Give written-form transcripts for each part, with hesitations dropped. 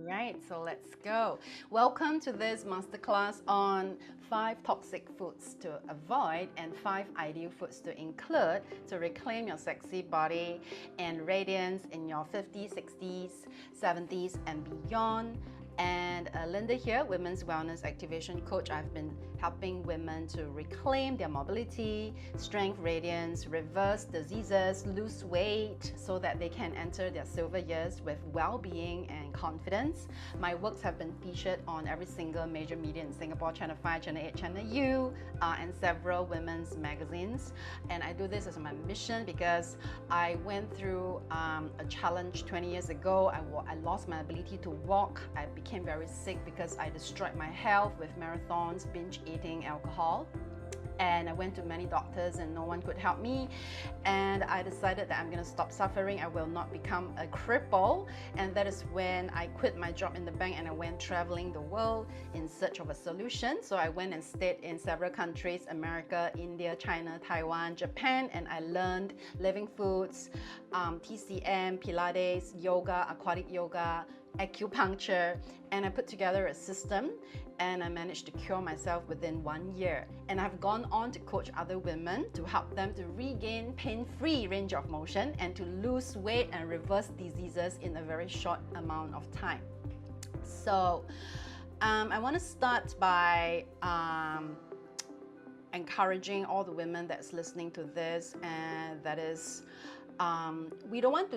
Right, so let's go. Welcome to this masterclass on 5 toxic foods to avoid and 5 ideal foods to include to reclaim your sexy body and radiance in your 50s, 60s, 70s, and beyond. And Linda here, Women's Wellness Activation Coach. I've been helping women to reclaim their mobility, strength, radiance, reverse diseases, lose weight so that they can enter their silver years with well-being and confidence. My works have been featured on every single major media in Singapore, Channel 5, Channel 8, Channel U, and several women's magazines. And I do this as my mission because I went through a challenge 20 years ago. I lost my ability to walk. I became very sick because I destroyed my health with marathons, binge eating, alcohol. And I went to many doctors and no one could help me. And I decided that I'm going to stop suffering. I will not become a cripple. And that is when I quit my job in the bank and I went traveling the world in search of a solution. So I went and stayed in several countries, America, India, China, Taiwan, Japan, and I learned living foods, TCM, Pilates, yoga, aquatic yoga, acupuncture, and I put together a system and I managed to cure myself within 1 year. And I've gone on to coach other women to help them to regain pain-free range of motion and to lose weight and reverse diseases in a very short amount of time. So I want to start by encouraging all the women that's listening to this, and that is we don't want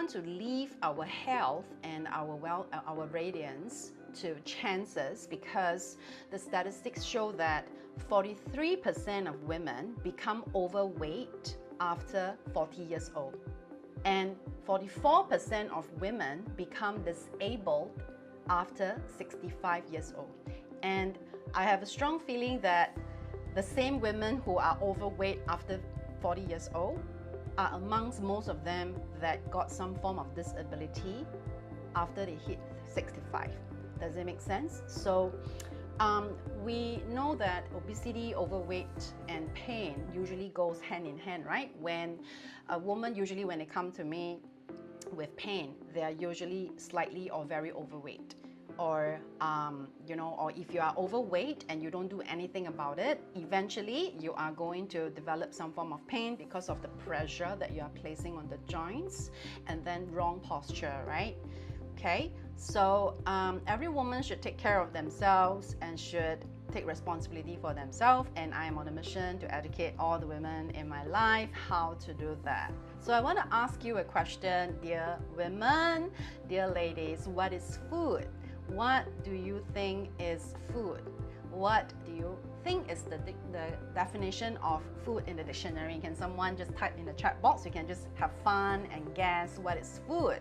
to leave our health and our radiance to chances, because the statistics show that 43% of women become overweight after 40 years old, and 44% of women become disabled after 65 years old. And I have a strong feeling that the same women who are overweight after 40 years old are amongst most of them that got some form of disability after they hit 65. Does it make sense? So we know that obesity, overweight, and pain usually goes hand in hand, right? When a woman, usually when they come to me with pain, they are usually slightly or very overweight. Or or if you are overweight and you don't do anything about it, eventually you are going to develop some form of pain because of the pressure that you are placing on the joints, and then wrong posture, right? Okay, so every woman should take care of themselves and should take responsibility for themselves, and I am on a mission to educate all the women in my life how to do that. So I want to ask you a question, dear women, dear ladies. What is food? What do you think is food? What do you think is the definition of food in the dictionary? Can someone just type in the chat box? You can just have fun and guess what is food,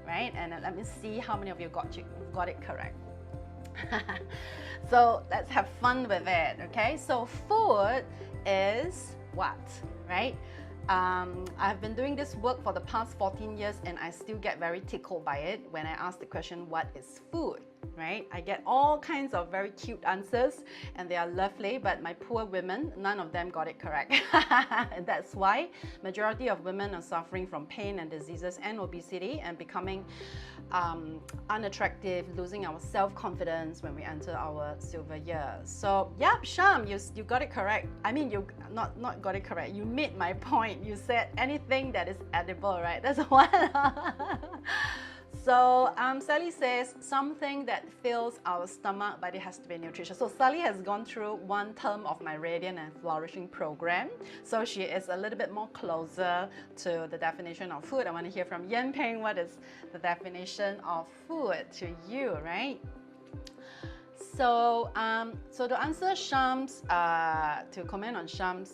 right? And let me see how many of you got it correct. So let's have fun with it, okay? So food is what, right? I've been doing this work for the past 14 years and I still get very tickled by it when I ask the question, what is food, right? I get all kinds of very cute answers and they are lovely, but my poor women, none of them got it correct. And that's why majority of women are suffering from pain and diseases and obesity and becoming unattractive, losing our self-confidence when we enter our silver years. So yeah, Sham, you got it correct. I mean, you not got it correct. You made my point. You said anything that is edible, right? That's one. So Sally says something that fills our stomach, but it has to be nutritious. So Sally has gone through one term of my Radiant and Flourishing program. So she is a little bit more closer to the definition of food. I want to hear from Yan Ping, what is the definition of food to you, right? So, so to answer Sham's, to comment on Sham's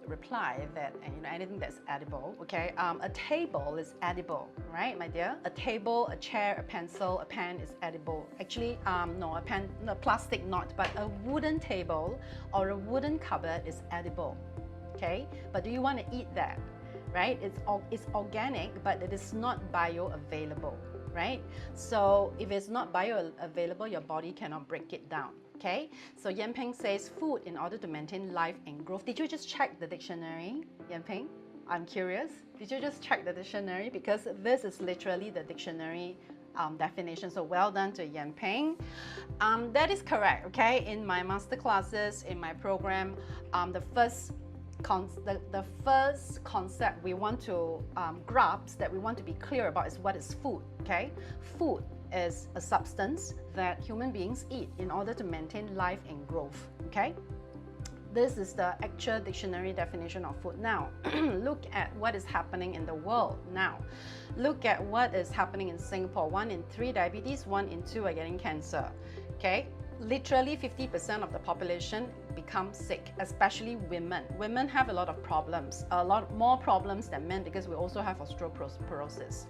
reply that anything that's edible, okay? A table is edible, right, my dear? A table, a chair, a pencil, a pen is edible. Actually, no, plastic not, but a wooden table or a wooden cupboard is edible, okay? But do you want to eat that, right? It's organic, but it is not bioavailable. Right? So if it's not bioavailable, your body cannot break it down. Okay? So Yan Ping says food in order to maintain life and growth. Did you just check the dictionary, Yan Ping? I'm curious. Did you just check the dictionary? Because this is literally the dictionary definition. So well done to Yan Ping. That is correct, okay? In my master classes, in my program, the first concept we want to grasp, that we want to be clear about, is what is food, okay? Food is a substance that human beings eat in order to maintain life and growth, okay? This is the actual dictionary definition of food. Now, look at what is happening in the world now. Look at what is happening in Singapore. 1 in 3 diabetes, 1 in 2 are getting cancer, okay? Literally 50% of the population become sick, especially women. Women have a lot of problems, a lot more problems than men, because we also have osteoporosis.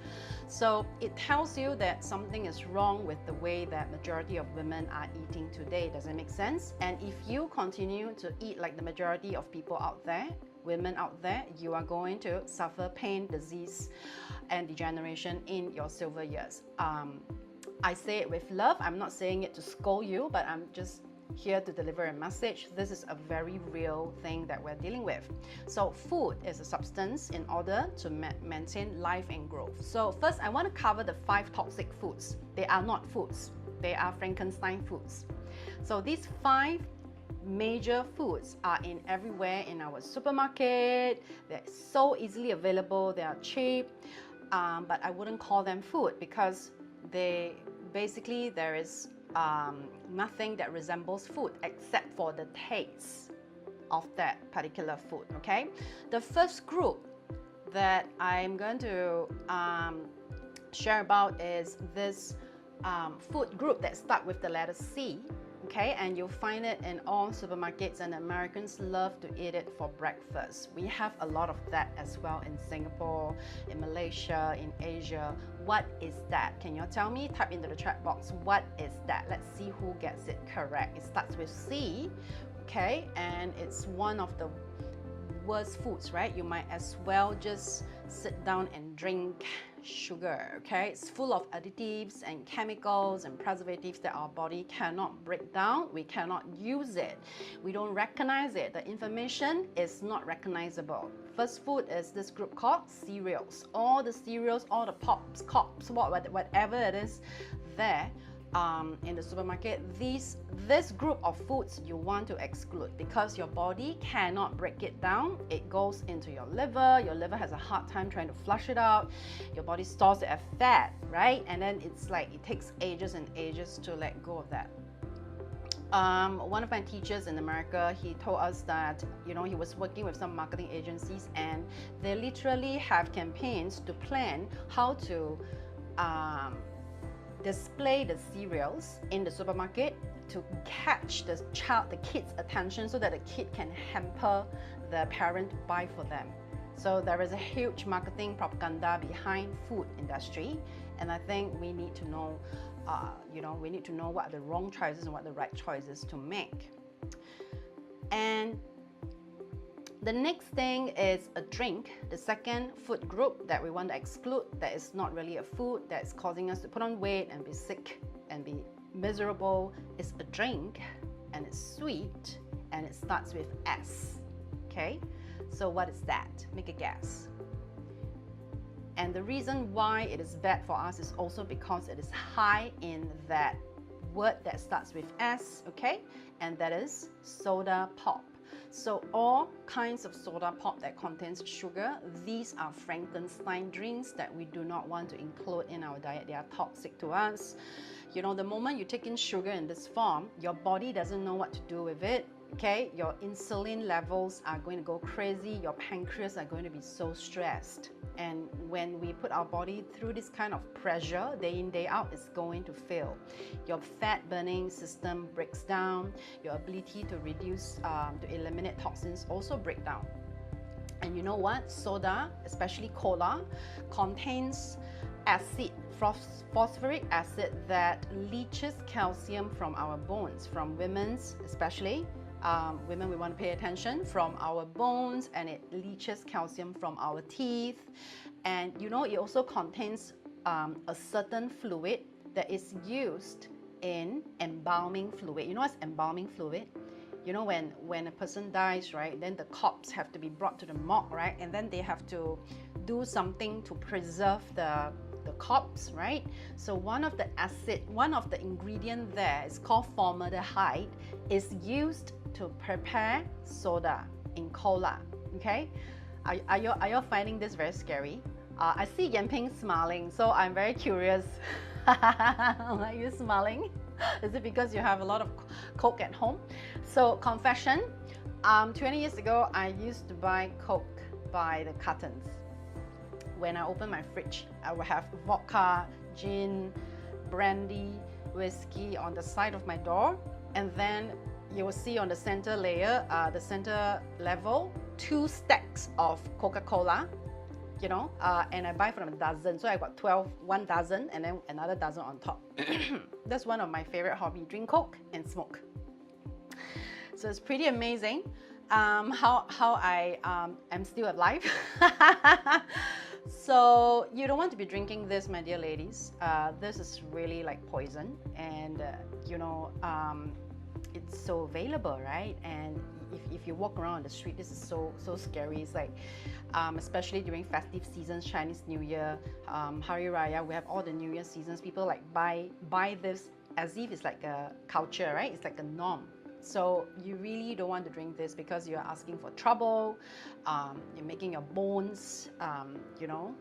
So it tells you that something is wrong with the way that majority of women are eating today. Does it make sense? And if you continue to eat like the majority of people out there, women out there, you are going to suffer pain, disease, and degeneration in your silver years. I say it with love. I'm not saying it to scold you, but I'm just here to deliver a message. This is a very real thing that we're dealing with. So food is a substance in order to maintain life and growth. So first, I want to cover the 5 toxic foods. They are not foods. They are Frankenstein foods. So these 5 major foods are in everywhere in our supermarket. They're so easily available. They are cheap, but I wouldn't call them food, because there is nothing that resembles food except for the taste of that particular food, okay? The first group that I'm going to share about is this food group that starts with the letter C, okay? And you'll find it in all supermarkets, and Americans love to eat it for breakfast. We have a lot of that as well in Singapore, in Malaysia, in Asia. What is that? Can you tell me? Type into the chat box, what is that? Let's see who gets it correct. It starts with C, okay? And it's one of the worst foods, right? You might as well just sit down and drink sugar, okay? It's full of additives and chemicals and preservatives that our body cannot break down. We cannot use it. We don't recognize it. The information is not recognizable. First food is this group called cereals. All the cereals, all the pops, cops, whatever it is there in the supermarket, this group of foods you want to exclude, because your body cannot break it down. It goes into your liver. Your liver has a hard time trying to flush it out. Your body stores it as fat, right? And then it's like it takes ages and ages to let go of that. One of my teachers in America, he told us that, you know, he was working with some marketing agencies, and they literally have campaigns to plan how to display the cereals in the supermarket to catch the kid's attention, so that the kid can hamper the parent to buy for them. So there is a huge marketing propaganda behind food industry, and I think we need to know, we need to know what are the wrong choices and what are the right choices to make. And the next thing is a drink. The second food group that we want to exclude, that is not really a food, that is causing us to put on weight and be sick and be miserable, is a drink, and it's sweet, and it starts with S, okay? So what is that? Make a guess. And the reason why it is bad for us is also because it is high in that word that starts with S, okay? And that is soda pop. So all kinds of soda pop that contains sugar, these are Frankenstein drinks that we do not want to include in our diet. They are toxic to us. You know, the moment you take in sugar in this form, your body doesn't know what to do with it. Okay, your insulin levels are going to go crazy. Your pancreas are going to be so stressed. And when we put our body through this kind of pressure, day in, day out, it's going to fail. Your fat burning system breaks down. Your ability to reduce, to eliminate toxins also break down. And you know what? Soda, especially cola, contains acid, phosphoric acid, that leaches calcium from our bones, from women's especially. Women, we want to pay attention, from our bones, and it leaches calcium from our teeth. And you know, it also contains a certain fluid that is used in embalming fluid. You know what's embalming fluid? You know, when a person dies, right, then the corpse have to be brought to the morgue, right, and then they have to do something to preserve the corpse, right? So one of the ingredient there is called formaldehyde, is used to prepare soda in cola. Okay, are you finding this very scary? I see Yanping smiling, so I'm very curious. Are you smiling? Is it because you have a lot of Coke at home? So confession, 20 years ago, I used to buy Coke by the cartons. When I open my fridge, I will have vodka, gin, brandy, whiskey on the side of my door, and then you will see on the center layer, the center level, 2 stacks of Coca-Cola, you know, and I buy from a dozen. So I got 1 dozen and then another dozen on top. That's one of my favorite hobby, drink Coke and smoke. So it's pretty amazing how I am still alive. So you don't want to be drinking this, my dear ladies. This is really like poison, and you know, it's so available, right? And if you walk around the street, this is so scary. It's like, especially during festive seasons, Chinese New Year, Hari Raya, we have all the New Year seasons. People like buy this as if it's like a culture, right? It's like a norm. So you really don't want to drink this because you're asking for trouble. You're making your bones, you know,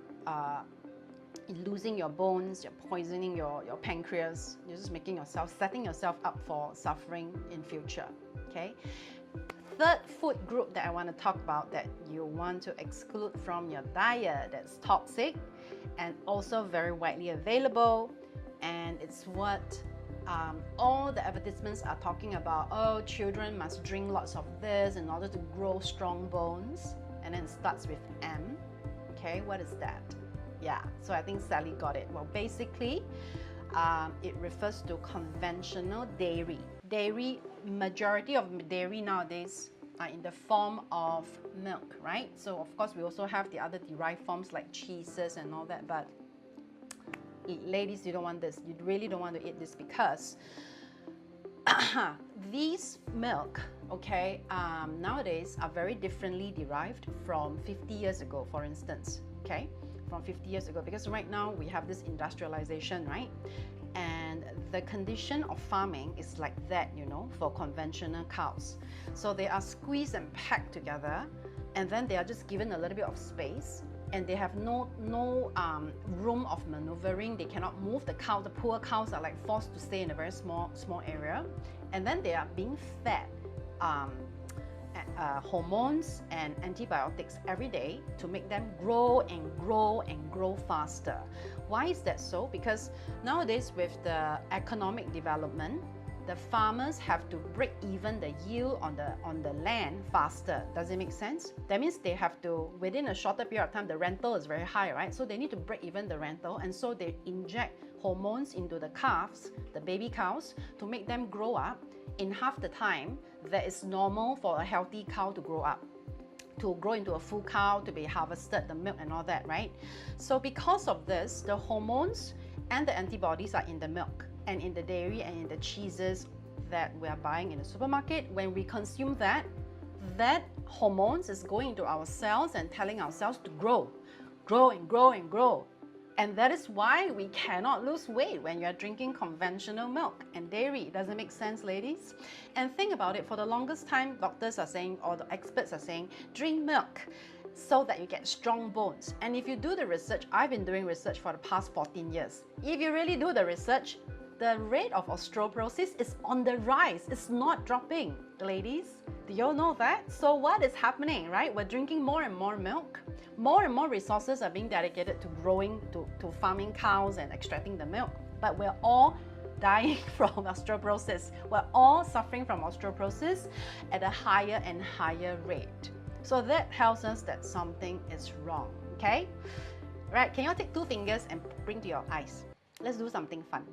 losing your bones. You're poisoning your pancreas. You're just setting yourself up for suffering in future. Okay. Third food group that I want to talk about that you want to exclude from your diet that's toxic and also very widely available, and it's what all the advertisements are talking about. Oh, children must drink lots of this in order to grow strong bones, and then it starts with M. Okay, what is that? Yeah, so I think Sally got it. Well, basically, it refers to conventional dairy. Majority of dairy nowadays are in the form of milk, right? So of course we also have the other derived forms like cheeses and all that, but ladies, you don't want this. You really don't want to eat this because these milk, okay, nowadays are very differently derived from 50 years ago, for instance, okay, from 50 years ago, because right now we have this industrialization, right? And the condition of farming is like that, you know, for conventional cows. So they are squeezed and packed together, and then they are just given a little bit of space, and they have no room of maneuvering. They cannot move. The poor cows are like forced to stay in a very small area, and then they are being fed hormones and antibiotics every day to make them grow and grow faster. Why is that so? Because nowadays with the economic development, the farmers have to break even the yield on the land faster. Does it make sense? That means they have to, within a shorter period of time, the rental is very high, right? So they need to break even the rental, and so they inject hormones into the calves, the baby cows, to make them grow up in half the time that is normal for a healthy cow to grow up, to grow into a full cow, to be harvested, the milk and all that, right? So because of this, the hormones and the antibodies are in the milk and in the dairy and in the cheeses that we are buying in the supermarket. When we consume that hormones is going into our cells and telling our cells to grow and grow. And that is why we cannot lose weight when you're drinking conventional milk and dairy. Does it make sense, ladies? And think about it, for the longest time, doctors are saying, or the experts are saying, drink milk so that you get strong bones. And if you do the research, I've been doing research for the past 14 years. If you really do the research, the rate of osteoporosis is on the rise. It's not dropping, ladies. Do you all know that? So what is happening, right? We're drinking more and more milk. More and more resources are being dedicated to growing, to farming cows and extracting the milk. But we're all dying from osteoporosis. We're all suffering from osteoporosis at a higher and higher rate. So that tells us that something is wrong, okay? Right, can you take 2 fingers and bring to your eyes? Let's do something fun.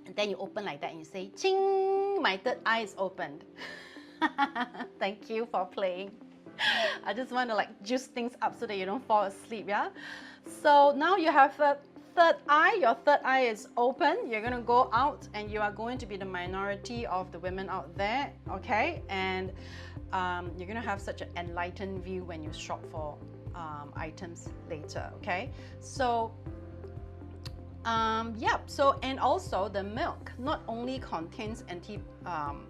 And then you open like that and you say, ching, my third eye is opened. Thank you for playing. I just want to like juice things up so that you don't fall asleep, yeah? So now you have a third eye, your third eye is open. You're going to go out and you are going to be the minority of the women out there, okay? And you're going to have such an enlightened view when you shop for items later, okay? So Yep. So, and also the milk not only contains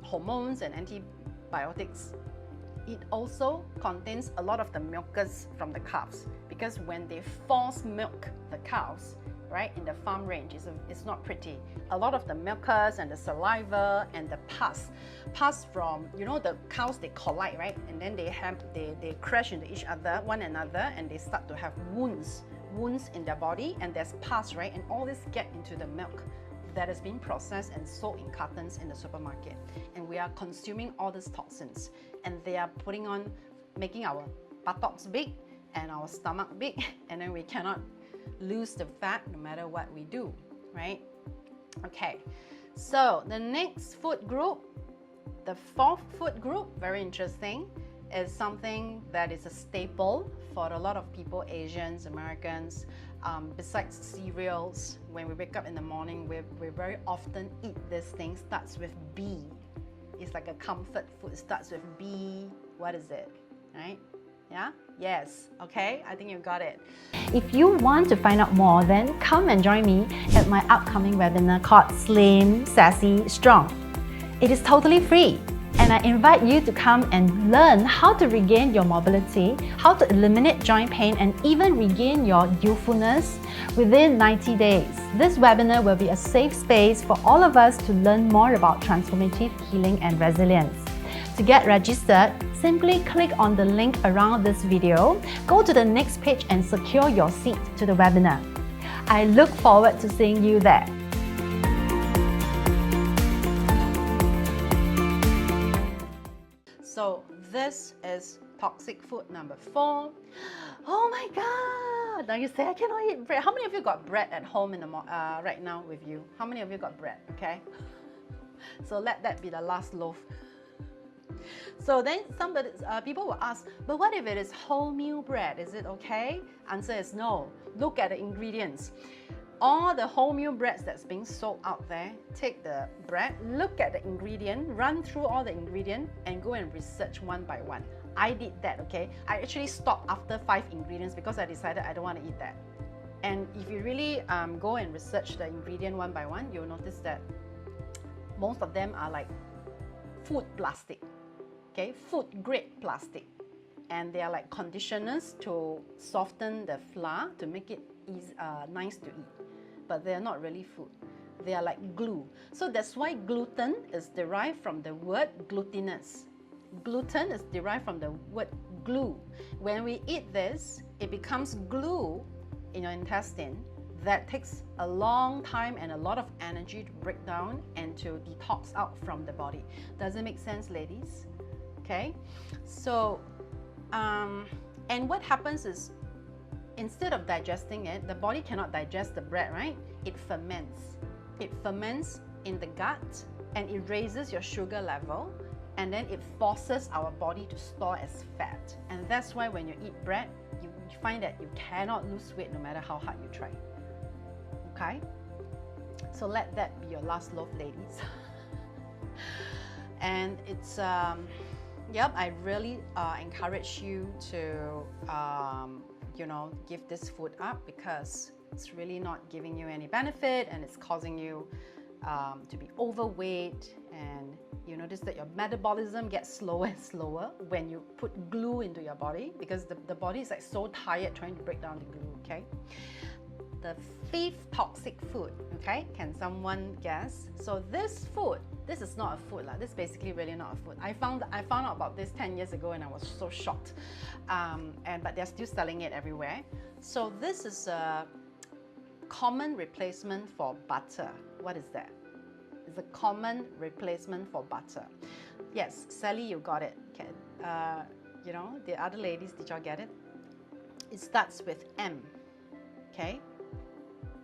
hormones and antibiotics, it also contains a lot of the mucus from the calves, because when they force milk the cows, right, in the farm range, it's not pretty. A lot of the mucus and the saliva and the pus from, you know, the cows, they collide, right, and then they crash into each other, one another, and they start to have wounds in their body, and there's pus, right, and all this get into the milk that has been processed and sold in cartons in the supermarket, and we are consuming all these toxins, and they are making our buttocks big and our stomach big, and then we cannot lose the fat no matter what we do, right? Okay, so the next food group, the fourth food group, very interesting, is something that is a staple for a lot of people, Asians, Americans. Besides cereals, when we wake up in the morning, we very often eat this thing. Starts with B. It's like a comfort food. It starts with B. What is it? Right? Yeah? Yes. Okay, I think you got it. If you want to find out more, then come and join me at my upcoming webinar called Slim Sassy Strong. It is totally free, and I invite you to come and learn how to regain your mobility, how to eliminate joint pain, and even regain your youthfulness within 90 days. This webinar will be a safe space for all of us to learn more about transformative healing and resilience. To get registered, simply click on the link around this video, go to the next page and secure your seat to the webinar. I look forward to seeing you there. So this is toxic food number 4. Oh my God! Now you say I cannot eat bread. How many of you got bread at home right now with you? How many of you got bread? Okay. So let that be the last loaf. So then people will ask, but what if it is wholemeal bread? Is it okay? Answer is no. Look at the ingredients. All the wholemeal breads that's being sold out there, take the bread, look at the ingredient, run through all the ingredients, and go and research one by one. I did that, okay? I actually stopped after 5 ingredients because I decided I don't want to eat that. And if you really go and research the ingredient one by one, you'll notice that most of them are like food plastic, okay? Food grade plastic. And they are like conditioners to soften the flour to make it nice to eat. But they are not really food. They are like glue. So that's why gluten is derived from the word glutinous. Gluten is derived from the word glue. When we eat this, it becomes glue in your intestine that takes a long time and a lot of energy to break down and to detox out from the body. Does it make sense, ladies? Okay, so and what happens is, instead of digesting it, the body cannot digest the bread, right? It ferments. It ferments in the gut and it raises your sugar level, and then it forces our body to store as fat. And that's why when you eat bread, you find that you cannot lose weight no matter how hard you try. Okay? So let that be your last loaf, ladies. And it's, yep, I really encourage you to give this food up, because it's really not giving you any benefit, and it's causing you to be overweight, and you notice that your metabolism gets slower and slower when you put glue into your body, because the body is like so tired trying to break down the glue, okay? The 5th toxic food, okay? Can someone guess? So this food, this is not a food, this is basically really not a food. I found out about this 10 years ago and I was so shocked. But they're still selling it everywhere. So this is a common replacement for butter. What is that? It's a common replacement for butter. Yes, Sally, you got it. Okay. The other ladies, did y'all get it? It starts with M. Okay.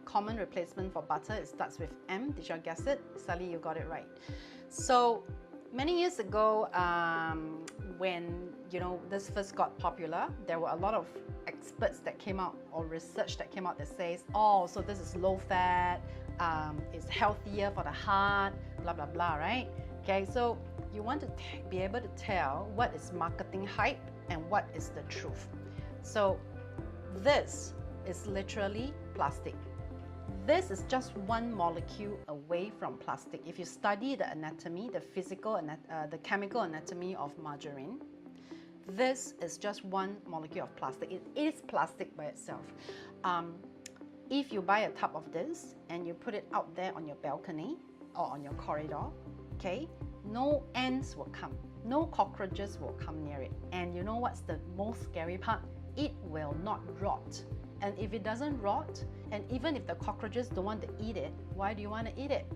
Common replacement for butter, it starts with M. Did y'all guess it? Sally, you got it right. So many years ago, when this first got popular, there were a lot of experts that came out, or research that came out, that says, oh, so this is low fat, it's healthier for the heart, blah blah blah, right? Okay, so you want to be able to tell what is marketing hype and what is the truth. So this is literally plastic. this is just one molecule away from plastic. If you study the anatomy, the the chemical anatomy of margarine, this is just one molecule of plastic. It is plastic by itself. If you buy a tub of this and you put it out there on your balcony or on your corridor, okay, no ants will come, no cockroaches will come near it. And you know what's the most scary part? It will not rot. And if it doesn't rot, and even if the cockroaches don't want to eat it, why do you want to eat it?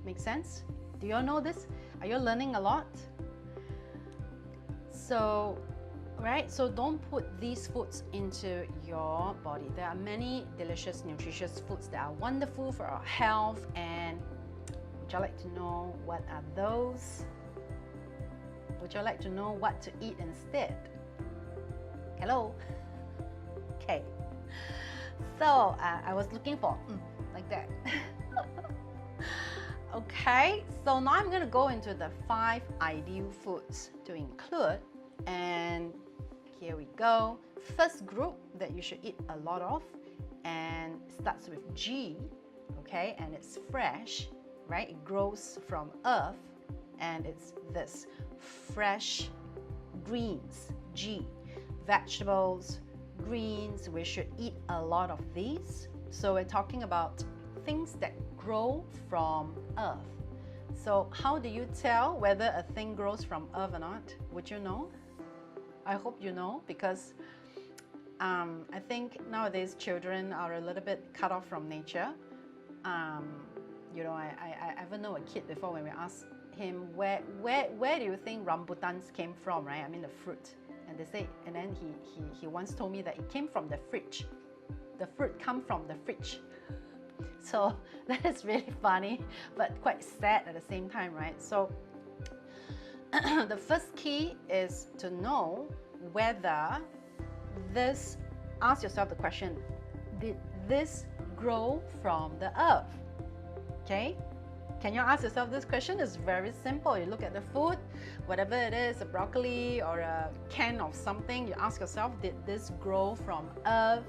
Make sense? Do you all know this? Are you learning a lot? So, right, so don't put these foods into your body. There are many delicious, nutritious foods that are wonderful for our health, and would you like to know what are those? Would you like to know what to eat instead? Hello? Okay. So, I was looking for, like that. Okay, so now I'm going to go into the 5 ideal foods to include, and here we go. First group that you should eat a lot of, and starts with G, okay, and it's fresh, right? It grows from earth, and it's this fresh greens, G, vegetables, greens. We should eat a lot of these. So we're talking about things that grow from earth. So how do you tell whether a thing grows from earth or not? Would you know? I hope you know, because I think nowadays children are a little bit cut off from nature. You know, I ever know a kid before when we asked him where do you think rambutans came from, right? I mean the fruit. And they say, and then he once told me that it came from the fridge. The fruit come from the fridge. So that is really funny, but quite sad at the same time, right? So the first key is to know whether this, ask yourself the question, did this grow from the earth? Okay? Can you ask yourself this question? It's very simple. You look at the food, whatever it is, a broccoli or a can of something, you ask yourself, did this grow from earth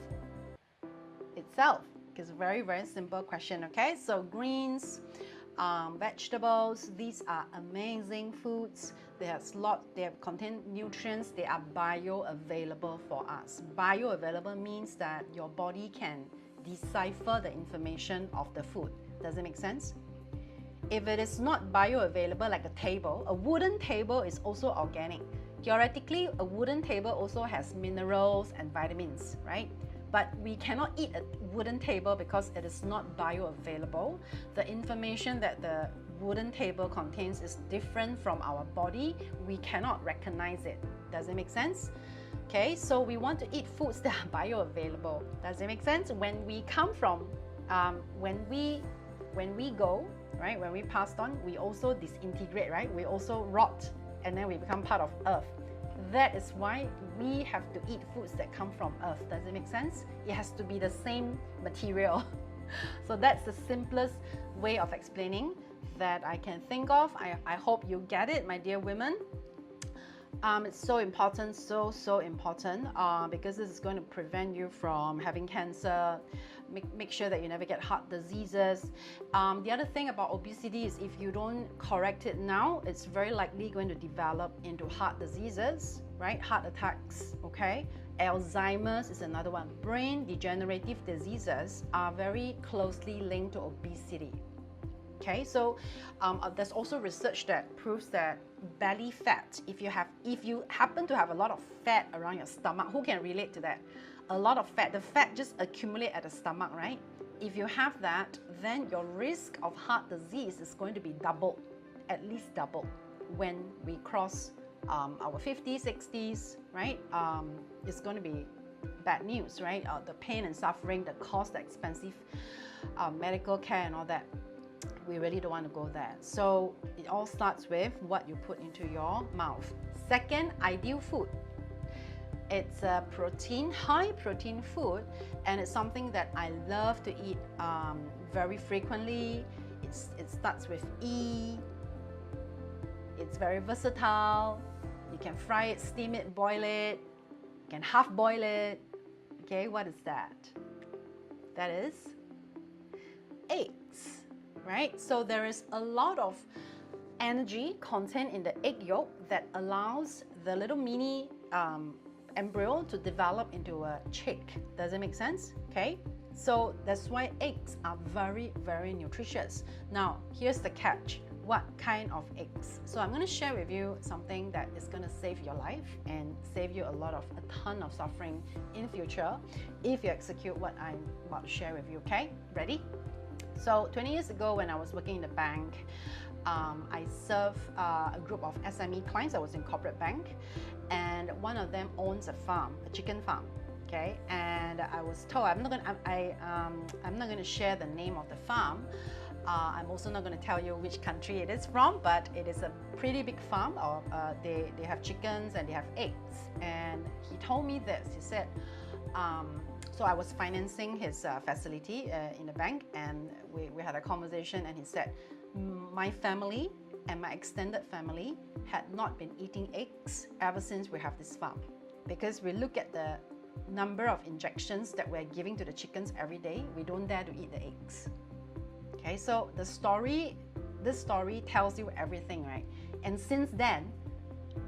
itself? It's a very, very simple question, okay? So greens, vegetables, these are amazing foods. They contain nutrients, they are bioavailable for us. Bioavailable means that your body can decipher the information of the food. Does it make sense? If it is not bioavailable, like a table, a wooden table is also organic. Theoretically, a wooden table also has minerals and vitamins, right? But we cannot eat a wooden table because it is not bioavailable. The information that the wooden table contains is different from our body. We cannot recognize it. Does it make sense? Okay, so we want to eat foods that are bioavailable. Does it make sense? When we come from, when we go, right, when we passed on, we also disintegrate, right? We also rot, and then we become part of earth. That is why we have to eat foods that come from earth. Does it make sense? It has to be the same material. So that's the simplest way of explaining that I can think of. I hope you get it, my dear women. It's so important, so important, because this is going to prevent you from having cancer, make sure that you never get heart diseases. The other thing about obesity is if you don't correct it now, it's very likely going to develop into heart diseases, right? Heart attacks, okay? Alzheimer's is another one. Brain degenerative diseases are very closely linked to obesity. Okay, so there's also research that proves that belly fat, if you happen to have a lot of fat around your stomach, who can relate to that? A lot of fat, the fat just accumulate at the stomach, right? If you have that, then your risk of heart disease is going to be doubled, at least double, when we cross our 50s, 60s, right? It's going to be bad news, right? The pain and suffering, the cost, the expensive medical care and all that. We really don't want to go there. So it all starts with what you put into your mouth. Second, ideal food. It's a high protein food, and it's something that I love to eat very frequently. It starts with E. It's very versatile. You can fry it, steam it, boil it. You can half boil it. Okay, what is that? That is eggs, right? So there is a lot of energy content in the egg yolk that allows the little mini embryo to develop into a chick. Does it make sense? Okay, so that's why eggs are very, very nutritious. Now, here's the catch. What kind of eggs? So I'm going to share with you something that is going to save your life and save you a ton of suffering in future if you execute what I'm about to share with you. Okay, ready? So 20 years ago when I was working in the bank, I served a group of SME clients. I was in corporate bank, and one of them owns a farm, a chicken farm. Okay, and I was told I'm not going to share the name of the farm. I'm also not going to tell you which country it is from, but it is a pretty big farm. They have chickens and they have eggs. And he told me this. He said, so I was financing his facility in the bank, and we had a conversation, and he said, my family and my extended family had not been eating eggs ever since we have this farm, because we look at the number of injections that we're giving to the chickens every day. We don't dare to eat the eggs. Okay, so this story tells you everything, right? And since then,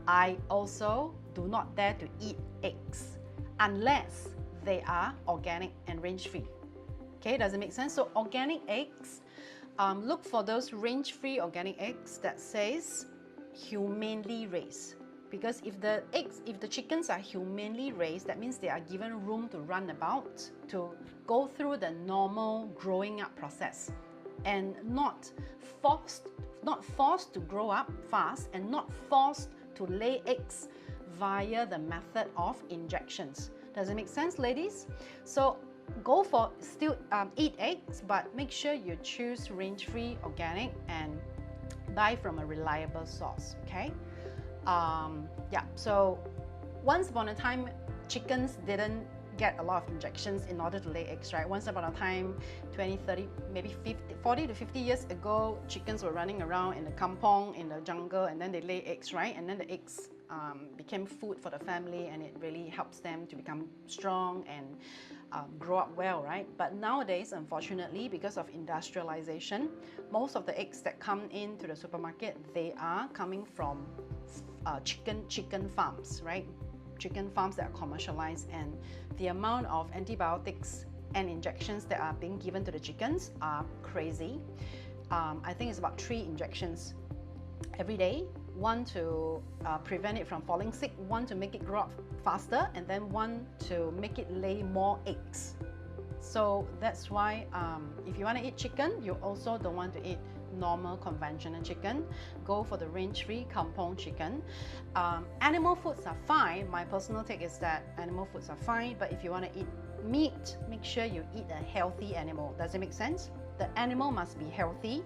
I also do not dare to eat eggs unless they are organic and range-free. Okay, does it make sense? So organic eggs, look for those range-free organic eggs that says humanely raised. Because if the chickens are humanely raised, that means they are given room to run about, to go through the normal growing up process, and not forced to grow up fast, and not forced to lay eggs via the method of injections. Does it make sense, ladies? So go for still eat eggs, but make sure you choose range-free, organic, and buy from a reliable source. Okay. Yeah, so once upon a time, chickens didn't get a lot of injections in order to lay eggs, right? Once upon a time, 20, 30, maybe 40 to 50 years ago, chickens were running around in the kampong, in the jungle, and then they lay eggs, right? And then the eggs became food for the family, and it really helps them to become strong and grow up well, right? But nowadays, unfortunately, because of industrialization, most of the eggs that come into the supermarket, they are coming from chicken farms, right? Chicken farms that are commercialized, and the amount of antibiotics and injections that are being given to the chickens are crazy. I think it's about 3 injections every day. 1 to prevent it from falling sick, 1 to make it grow up faster, and then 1 to make it lay more eggs. So that's why if you want to eat chicken, you also don't want to eat normal conventional chicken. Go for the range-free kampong chicken. Animal foods are fine. My personal take is that animal foods are fine, but if you want to eat meat, make sure you eat a healthy animal. Does it make sense? The animal must be healthy.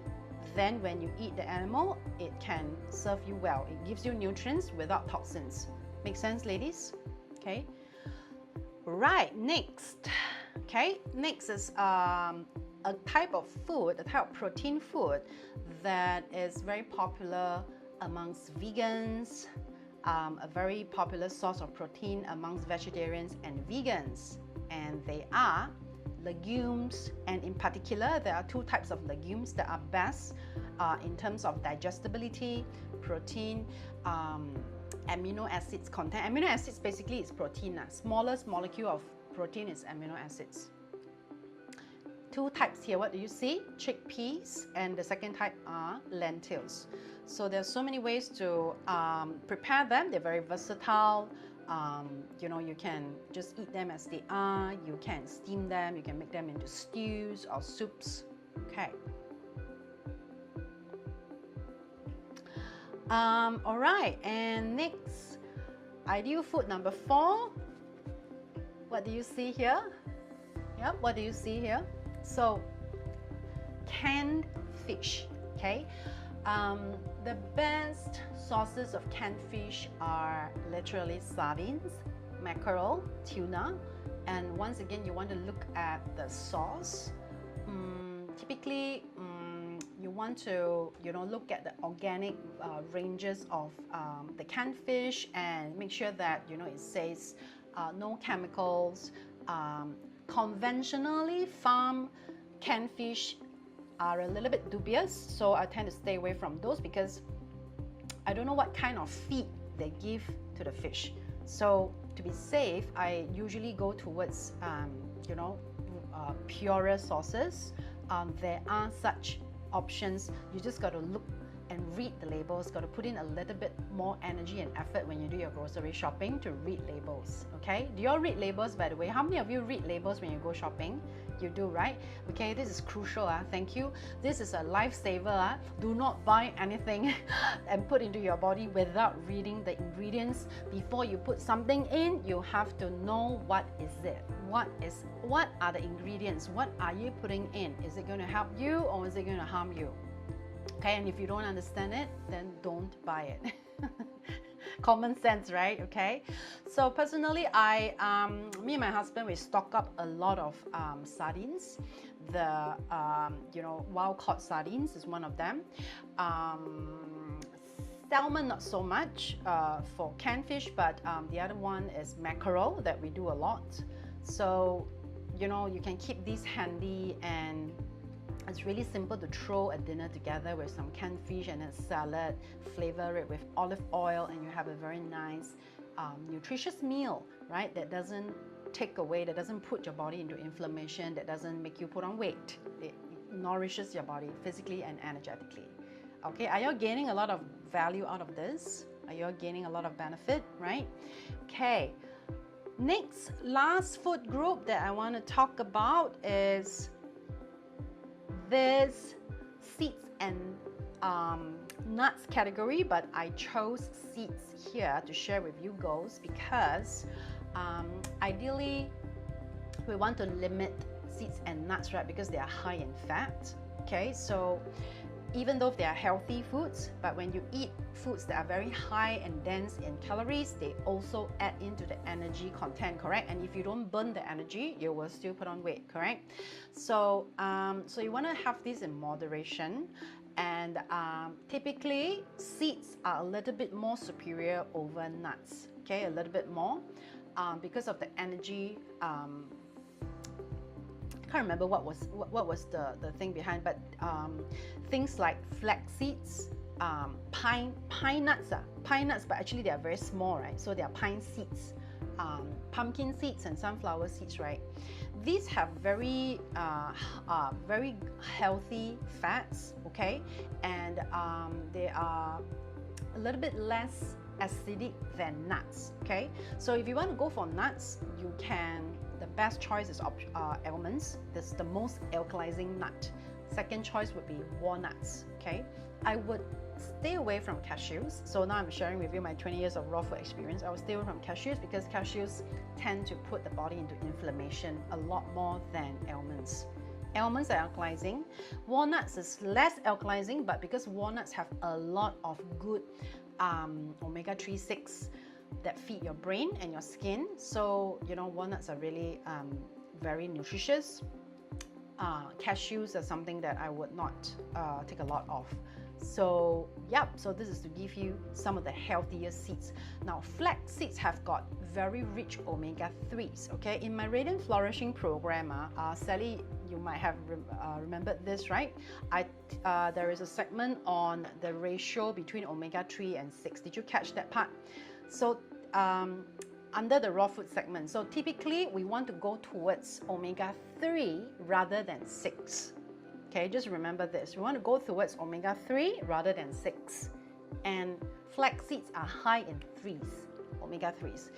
Then when you eat the animal, it can serve you well. It gives you nutrients without toxins. Make sense, ladies? Okay. Right, next. Okay, next is a type of food, a type of protein food that is very popular amongst vegans, a very popular source of protein amongst vegetarians and vegans, and they are legumes. And in particular, there are 2 types of legumes that are best in terms of digestibility, protein, amino acids content. Amino acids basically is protein. Smallest molecule of protein is amino acids. 2 types here. What do you see? Chickpeas, and the second type are lentils. So there's so many ways to prepare them. They're very versatile. You know, you can just eat them as they are. You can steam them. You can make them into stews or soups. Okay. All right. And next, ideal food number 4. What do you see here? Yeah. What do you see here? So, canned fish. Okay. The best sources of canned fish are literally sardines, mackerel, tuna, and once again you want to look at the sauce. Typically, you want to look at the organic ranges of the canned fish, and make sure that it says no chemicals. Conventionally farmed canned fish are a little bit dubious, so I tend to stay away from those because I don't know what kind of feed they give to the fish. So to be safe, I usually go towards purer sources. There are such options. You just got to look and read the labels. Got to put in a little bit more energy and effort when you do your grocery shopping to read labels. Okay, do you all read labels, by the way? How many of you read labels when you go shopping? You do, right? Okay, this is crucial. Thank you. This is a lifesaver. Do not buy anything and put into your body without reading the ingredients. Before you put something in, you have to know what is it. What are the ingredients? What are you putting in? Is it going to help you or is it going to harm you? Okay, and if you don't understand it, then don't buy it. Common sense, right? Okay, so personally, me and my husband, we stock up a lot of sardines. The wild caught sardines is one of them. Salmon not so much for canned fish, but the other one is mackerel that we do a lot. So you can keep these handy, and it's really simple to throw a dinner together with some canned fish and a salad, flavor it with olive oil, and you have a very nice, nutritious meal, right? That doesn't take away, that doesn't put your body into inflammation, that doesn't make you put on weight. It nourishes your body physically and energetically. Okay, are you gaining a lot of value out of this? Are you gaining a lot of benefit, right? Okay, last food group that I want to talk about is this seeds and nuts category, but I chose seeds here to share with you girls because ideally we want to limit seeds and nuts, right? Because they are high in fat. Okay, so even though they are healthy foods, but when you eat foods that are very high and dense in calories, they also add into the energy content, correct? And if you don't burn the energy, you will still put on weight, correct? So, so you want to have this in moderation, and typically seeds are a little bit more superior over nuts, okay? A little bit more because of the energy. I can't remember what was the thing behind, but things like flax seeds, pine nuts, but actually they are very small, right? So they are pine seeds, pumpkin seeds and sunflower seeds, right? These have very healthy fats, okay, and they are a little bit less acidic than nuts, okay? So if you want to go for nuts, you can. The best choice is almonds. This is the most alkalizing nut. Second choice would be walnuts, okay? I would stay away from cashews. So now I'm sharing with you my 20 years of raw food experience. I would stay away from cashews because cashews tend to put the body into inflammation a lot more than almonds. Almonds are alkalizing. Walnuts is less alkalizing, but because walnuts have a lot of good omega-3, 6 that feed your brain and your skin. So, walnuts are really very nutritious. Cashews are something that I would not take a lot of. So, so this is to give you some of the healthier seeds. Now, flax seeds have got very rich omega-3s, okay? In my Radiant Flourishing program, Sally, you might have remembered this, right? There is a segment on the ratio between omega-3 and 6. Did you catch that part? So under the raw food segment, so typically we want to go towards omega-3 rather than 6. Okay, just remember this. We want to go towards omega-3 rather than 6. And flax seeds are high in 3s, omega-3s.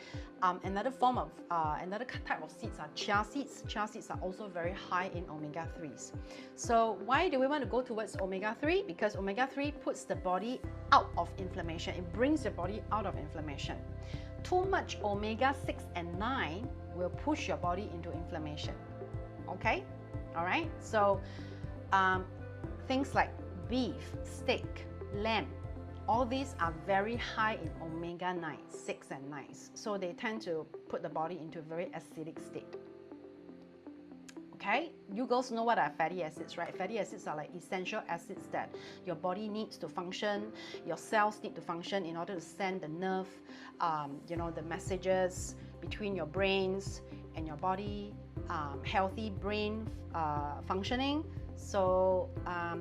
Another type of seeds are chia seeds. Chia seeds are also very high in omega-3s. So why do we want to go towards omega-3? Because omega-3 puts the body out of inflammation. It brings the body out of inflammation. Too much omega-6 and 9 will push your body into inflammation. Okay? All right? So things like beef, steak, lamb, all these are very high in omega-9, 6 and 9. So they tend to put the body into a very acidic state. Okay, you girls know what are fatty acids, right? Fatty acids are like essential acids that your body needs to function, your cells need to function in order to send the nerve, the messages between your brains and your body, healthy brain functioning. So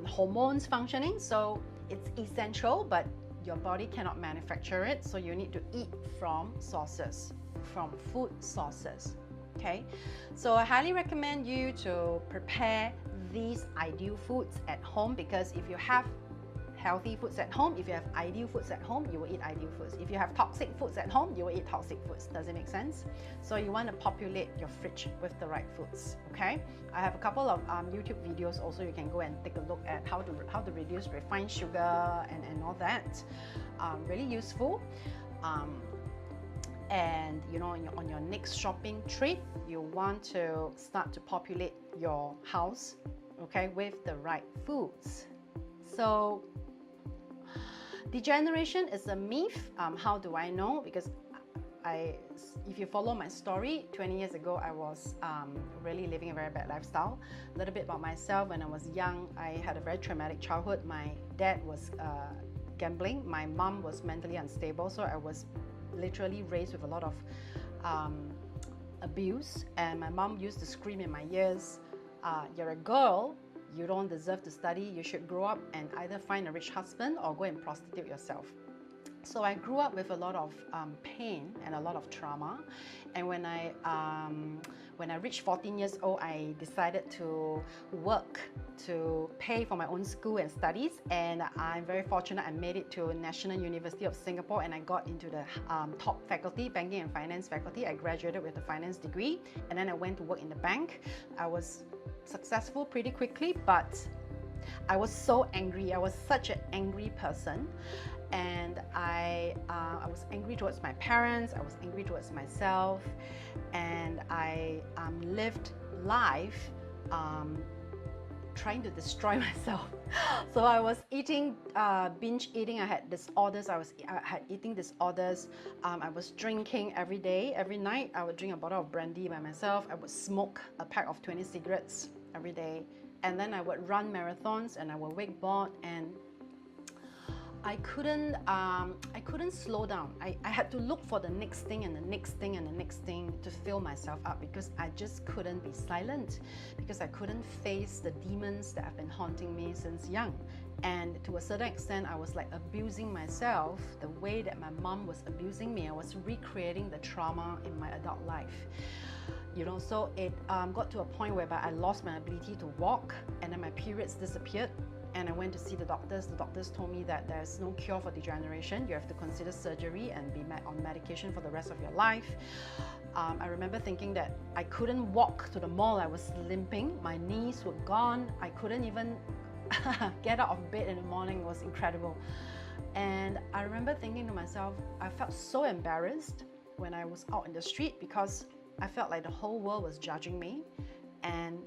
hormones functioning, so it's essential, but your body cannot manufacture it, so you need to eat from sources, from food sources. Okay, so I highly recommend you to prepare these ideal foods at home, because if you have healthy foods at home, if you have ideal foods at home, you will eat ideal foods. If you have toxic foods at home, you will eat toxic foods. Does it make sense? So you want to populate your fridge with the right foods. Okay, I have a couple of YouTube videos also. You can go and take a look at how to reduce refined sugar and all that. Really useful. And you know, on your next shopping trip, you want to start to populate your house, okay, with the right foods. So degeneration is a myth. How do I know? Because if you follow my story, 20 years ago, I was really living a very bad lifestyle. A little bit about myself. When I was young, I had a very traumatic childhood. My dad was gambling. My mom was mentally unstable. So I was literally raised with a lot of abuse. And my mom used to scream in my ears, "You're a girl. You don't deserve to study. You should grow up and either find a rich husband or go and prostitute yourself." So I grew up with a lot of pain and a lot of trauma. And when I reached 14 years old, I decided to work to pay for my own school and studies. And I'm very fortunate. I made it to National University of Singapore, and I got into the top faculty, banking and finance faculty. I graduated with a finance degree, and then I went to work in the bank. I was successful pretty quickly, but I was so angry. I was such an angry person. And I was angry towards my parents, I was angry towards myself, and I lived life trying to destroy myself. So I was eating, binge eating. I had disorders. I had eating disorders. I was drinking every day, every night. I would drink a bottle of brandy by myself. I would smoke a pack of 20 cigarettes every day. And then I would run marathons, and I would wakeboard, and I couldn't slow down. I had to look for the next thing and the next thing and the next thing to fill myself up, because I just couldn't be silent, because I couldn't face the demons that have been haunting me since young. And to a certain extent, I was like abusing myself the way that my mom was abusing me. I was recreating the trauma in my adult life. You know, so it got to a point whereby I lost my ability to walk, and then my periods disappeared. And I went to see the doctors. The doctors told me that there's no cure for degeneration. You have to consider surgery and be on medication for the rest of your life. I remember thinking that I couldn't walk to the mall. I was limping. My knees were gone. I couldn't even get out of bed in the morning. It was incredible. And I remember thinking to myself, I felt so embarrassed when I was out in the street, because I felt like the whole world was judging me. And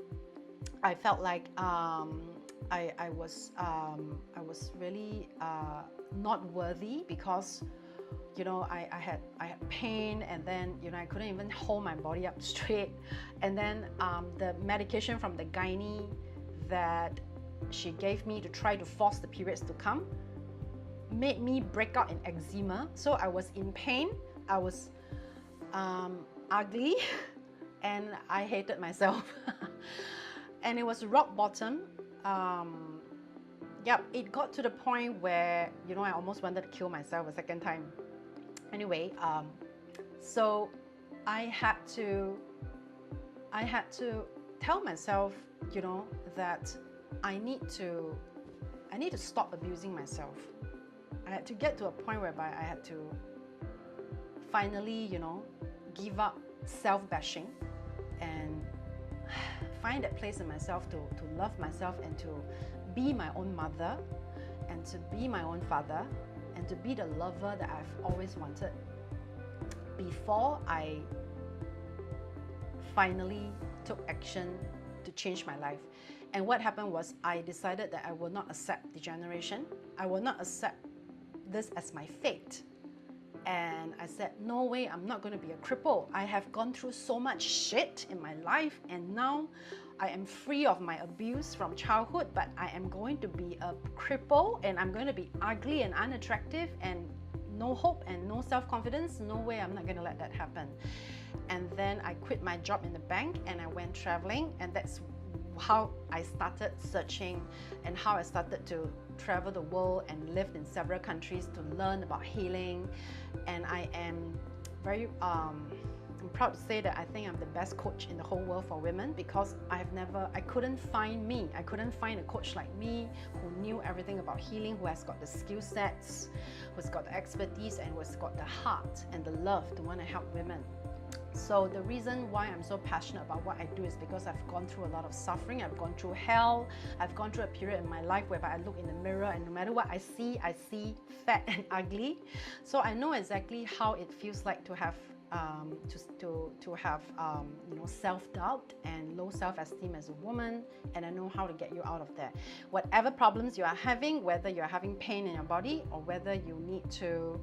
I felt like I was really not worthy, because you know, I had pain, and then you know, I couldn't even hold my body up straight. And then the medication from the gynae that she gave me to try to force the periods to come made me break out in eczema. So I was in pain, I was ugly, and I hated myself. And it was rock bottom. It got to the point where, you know, I almost wanted to kill myself a second time. Anyway, so I had to tell myself, you know, that I need to stop abusing myself. I had to get to a point whereby I had to finally, you know, give up self-bashing and find that place in myself to love myself, and to be my own mother, and to be my own father, and to be the lover that I've always wanted, before I finally took action to change my life. And what happened was, I decided that I will not accept degeneration. I will not accept this as my fate. And I said, no way, I'm not going to be a cripple. I have gone through so much shit in my life, and now I am free of my abuse from childhood, but I am going to be a cripple, and I'm going to be ugly and unattractive and no hope and no self-confidence. No way, I'm not going to let that happen. And then I quit my job in the bank, and I went traveling, and that's how I started searching and how I started to travel the world and lived in several countries to learn about healing. And I am very I'm proud to say that I think I'm the best coach in the whole world for women, because I couldn't find a coach like me who knew everything about healing, who has got the skill sets, who's got the expertise, and who's got the heart and the love to want to help women. So the reason why I'm so passionate about what I do is because I've gone through a lot of suffering. I've gone through hell. I've gone through a period in my life whereby I look in the mirror and no matter what I see fat and ugly. So I know exactly how it feels like to have self-doubt and low self-esteem as a woman, and I know how to get you out of that. Whatever problems you are having, whether you're having pain in your body or whether you need to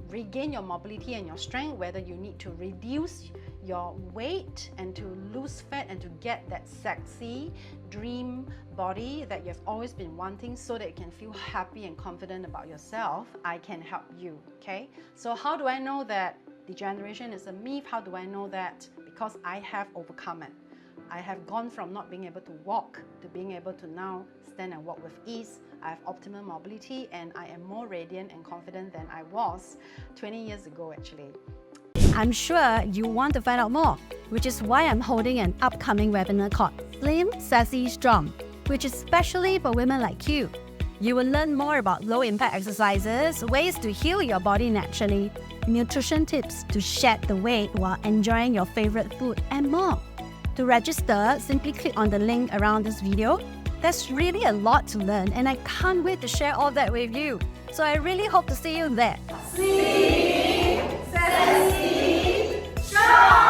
regain your mobility and your strength, whether you need to reduce your weight and to lose fat and to get that sexy dream body that you've always been wanting so that you can feel happy and confident about yourself, I can help you, okay? So how do I know that degeneration is a myth? How do I know that? Because I have overcome it. I have gone from not being able to walk to being able to now stand and walk with ease. I have optimal mobility and I am more radiant and confident than I was 20 years ago actually. I'm sure you want to find out more, which is why I'm holding an upcoming webinar called Slim Sassy Strong, which is specially for women like you. You will learn more about low-impact exercises, ways to heal your body naturally, nutrition tips to shed the weight while enjoying your favorite food, and more. To register, simply click on the link around this video. There's really a lot to learn and I can't wait to share all that with you. So I really hope to see you there. Slim Sassy Strong!